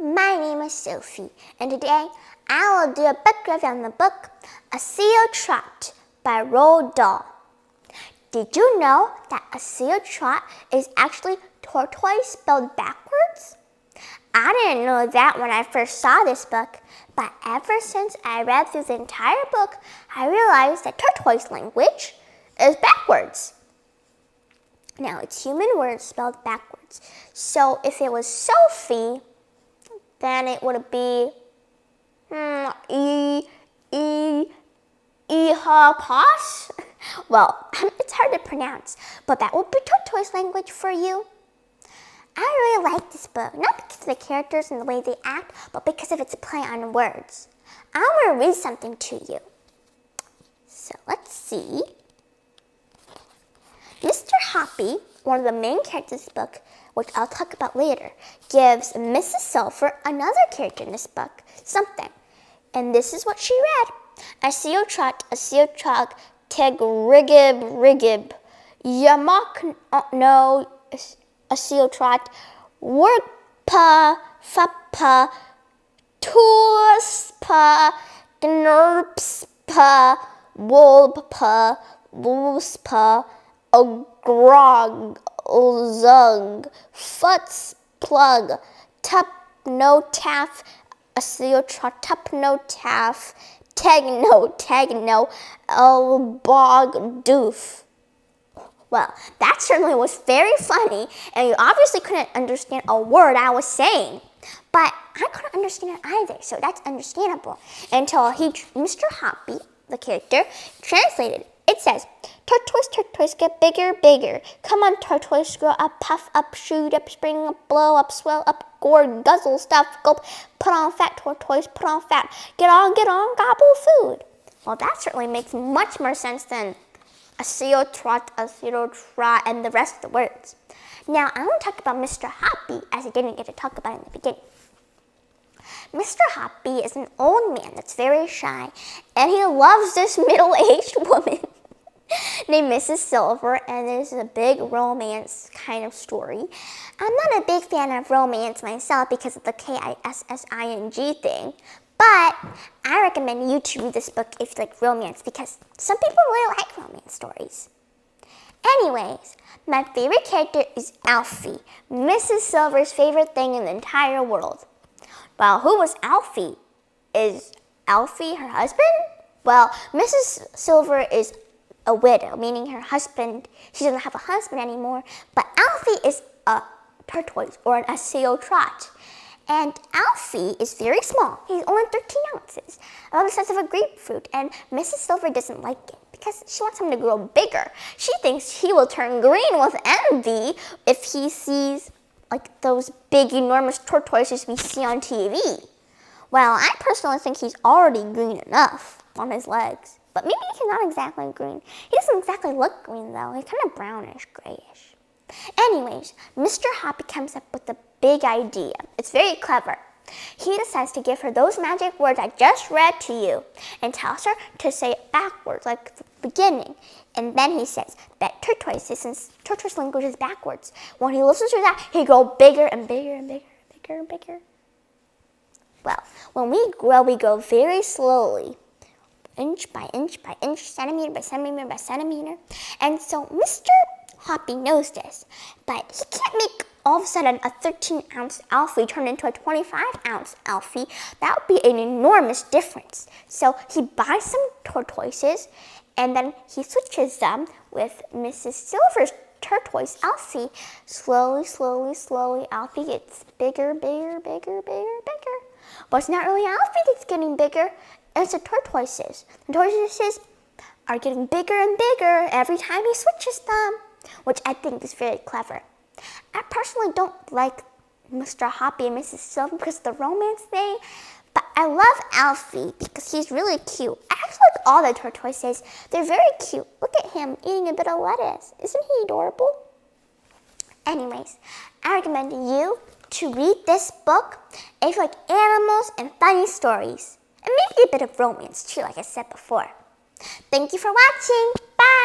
my name is Sophie, and today I will do a book review on the book Esio Trot by ROALD DAHL. Did you know that Esio Trot is actually tortoise spelled backwards? I didn't know that when I first saw this book, but ever since I read through the entire book, I realized that tortoise language is backwards. Now, it's human words spelled backwards. So if it was Sophie, then it would be Ihapos? Well, it's hard to pronounce, but that would be tortoise language for you. I really like this book, not because of the characters and the way they act, but because of its play on words. I want to read something to you. So let's see. Mr. Hoppy, one of the main characters of this book, which I'll talk about later, gives Mrs. Silver, another character in this book, something. And this is what she read. Esio Trot, teg rigib, yamak no, Esio Trot, workpa, fappa, tuuspa, gnurpspa, wolbpa, woospa, ogrog, zug, futs, plug, tup, no taff, Esio Trot, tup, no taff, tag, no, bog, doof. Well, that certainly was very funny, and you obviously couldn't understand a word I was saying. But I couldn't understand it either, so that's understandable. Until Mr. Hoppy, the character, translated it. It says, tortoise, get bigger. Come on, tortoise, grow up, puff up, shoot up, spring up, blow up, swell up, gourd, guzzle, stuff, gulp, put on fat, tortoise, put on fat. Get on, gobble food. Well, that certainly makes much more sense than Esio Trot, and the rest of the words. Now, I want to talk about Mr. Hoppy, as I didn't get to talk about in the beginning. Mr. Hoppy is an old man that's very shy, and he loves this middle-aged woman named Mrs. Silver, and this is a big romance kind of story. I'm not a big fan of romance myself because of the Kissing thing, but I recommend you to read this book if you like romance because some people really like romance stories. Anyways, my favorite character is Alfie, Mrs. Silver's favorite thing in the entire world. Well, who was Alfie? Is Alfie her husband? Well, Mrs. Silver is a widow, meaning her husband, she doesn't have a husband anymore, but Alfie is a tortoise or an Esio Trot. And Alfie is very small. He's only 13 ounces, about the size of a grapefruit, and Mrs. Silver doesn't like it because she wants him to grow bigger. She thinks he will turn green with envy if he sees like those big, enormous tortoises we see on TV. Well, I personally think he's already green enough on his legs, but maybe he's not exactly green. He doesn't exactly look green though. He's kind of brownish, grayish. Anyways, Mr. Hoppy comes up with a big idea. It's very clever. He decides to give her those magic words I just read to you and tells her to say it backwards, like the beginning. And then he says that since tortoise language is backwards, when he listens to that, he grows bigger and bigger and bigger and bigger and bigger. Well, when we grow very slowly, inch by inch by inch, centimeter by centimeter by centimeter. And so Mr. Hoppy knows this, but he can't make all of a sudden a 13-ounce Alfie turn into a 25-ounce Alfie. That would be an enormous difference. So he buys some tortoises, and then he switches them with Mrs. Silver's tortoise Alfie. Slowly, Alfie gets bigger. But it's not really Alfie that's getting bigger, it's the tortoises. The tortoises are getting bigger and bigger every time he switches them, which I think is very clever. I personally don't like Mr. Hoppy and Mrs. Silver because of the romance thing, but I love Alfie because he's really cute. I actually like all the tortoises. They're very cute. Look at him eating a bit of lettuce. Isn't he adorable? Anyways, I recommend you to read this book if you like animals and funny stories, and maybe a bit of romance too, like I said before. Thank you for watching. Bye!